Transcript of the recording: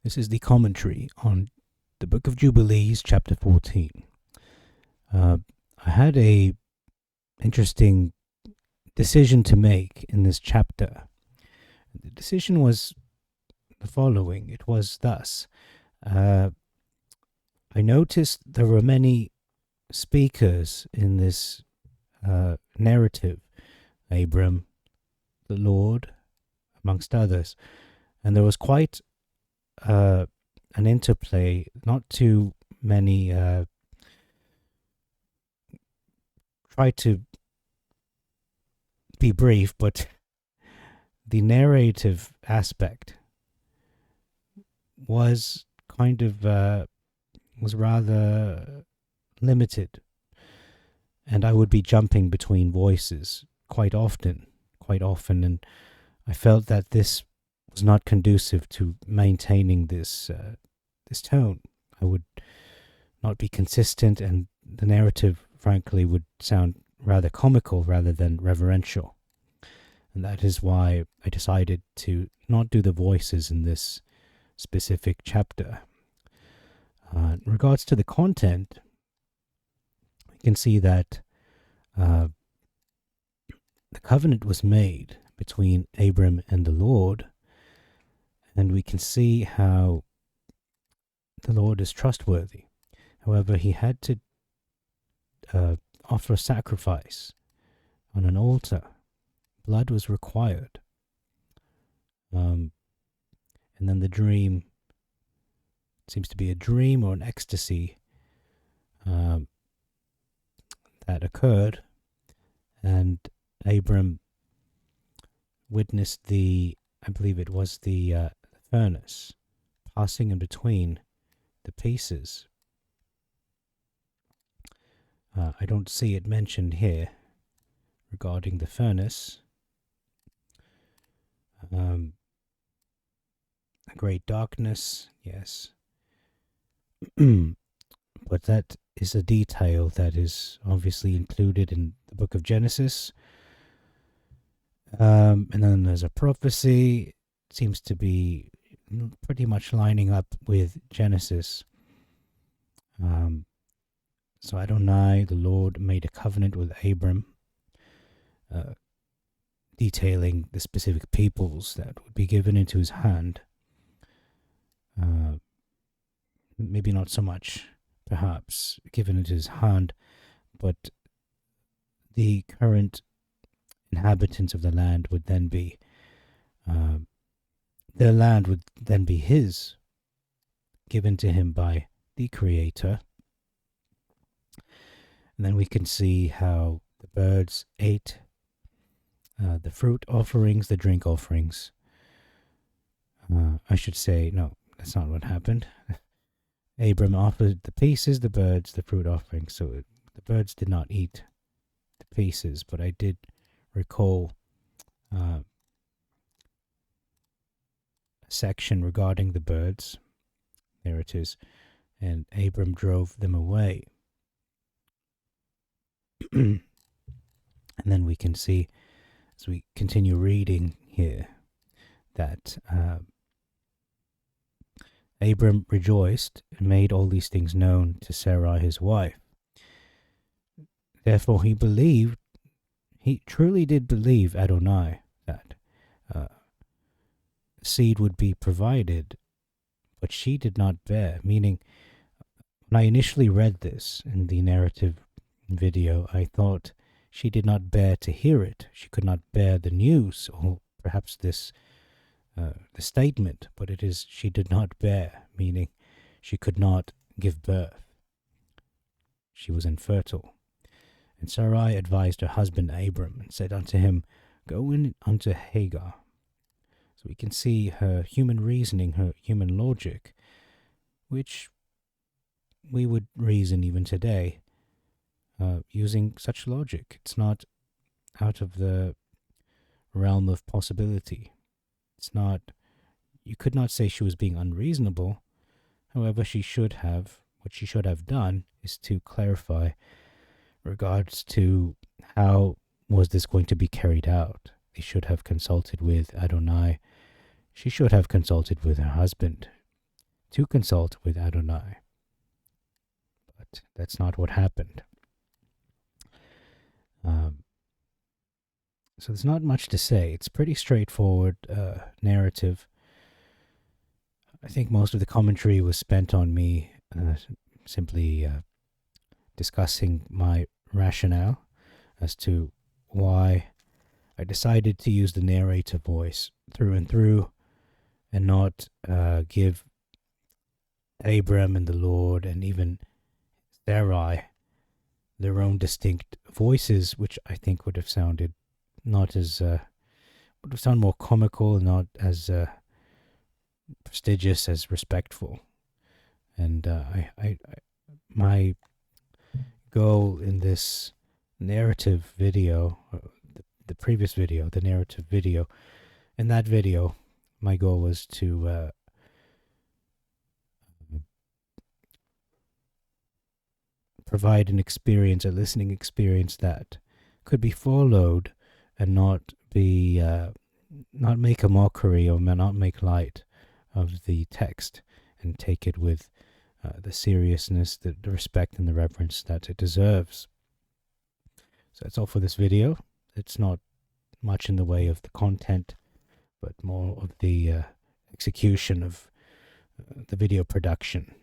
This is the commentary on the book of Jubilees, chapter 14. I had a interesting decision to make in this chapter. The decision was the following. It was thus. I noticed there were many speakers in this narrative. Abram, the Lord, amongst others. And there was quite an interplay, not too many try to be brief, but the narrative aspect was kind of was rather limited, and I would be jumping between voices quite often, and I felt that this was not conducive to maintaining this tone. I would not be consistent, and the narrative, frankly, would sound rather comical rather than reverential. And that is why I decided to not do the voices in this specific chapter. In regards to the content, we can see that the covenant was made between Abram and the Lord, and we can see how the Lord is trustworthy. However, he had to offer a sacrifice on an altar. Blood was required. And then the dream seems to be a dream or an ecstasy that occurred, and Abram witnessed I believe it was the furnace passing in between the pieces. I don't see it mentioned here regarding the furnace. A great darkness, yes. But that is a detail that is obviously included in the book of Genesis. And then there's a prophecy. It seems to be pretty much lining up with Genesis. So Adonai, the Lord, made a covenant with Abram, detailing the specific peoples that would be given into his hand. Maybe not so much, perhaps, given into his hand, but the current inhabitants of the land would then be, their land would then be his, given to him by the Creator. And then we can see how the birds ate the fruit offerings, the drink offerings. I should say, no, that's not what happened. Abram offered the pieces, the birds, the fruit offerings. So the birds did not eat the pieces, but I did recall a section regarding the birds. There it is. And Abram drove them away. And then we can see, as we continue reading here, that Abram rejoiced and made all these things known to Sarai his wife. Therefore he truly did believe Adonai, that seed would be provided, but she did not bear. Meaning, when I initially read this in the narrative video, I thought she did not bear to hear it. She could not bear the news, or perhaps the statement, but it is she did not bear, meaning she could not give birth. She was infertile. And Sarai advised her husband Abram and said unto him, Go in unto Hagar. So we can see her human reasoning, her human logic, which we would reason even today, using such logic. It's not out of the realm of possibility. It's not, you could not say she was being unreasonable. However, what she should have done is to clarify regards to how was this going to be carried out. They should have consulted with Adonai. She should have consulted with her husband. to consult with Adonai. But that's not what happened. So there's not much to say. It's pretty straightforward narrative. I think most of the commentary was spent on me simply discussing my rationale as to why I decided to use the narrator voice through and through and not give Abram and the Lord and even Sarai their own distinct voices, which I think would have sounded not as would have sounded more comical, not as prestigious as respectful. And my goal in this narrative video, the previous video, the narrative video, in that video, my goal was to provide an experience, a listening experience that could be followed and not be not make a mockery or not make light of the text, and take it with the seriousness, the respect and the reverence that it deserves. So that's all for this video. It's not much in the way of the content, but more of the execution of the video production.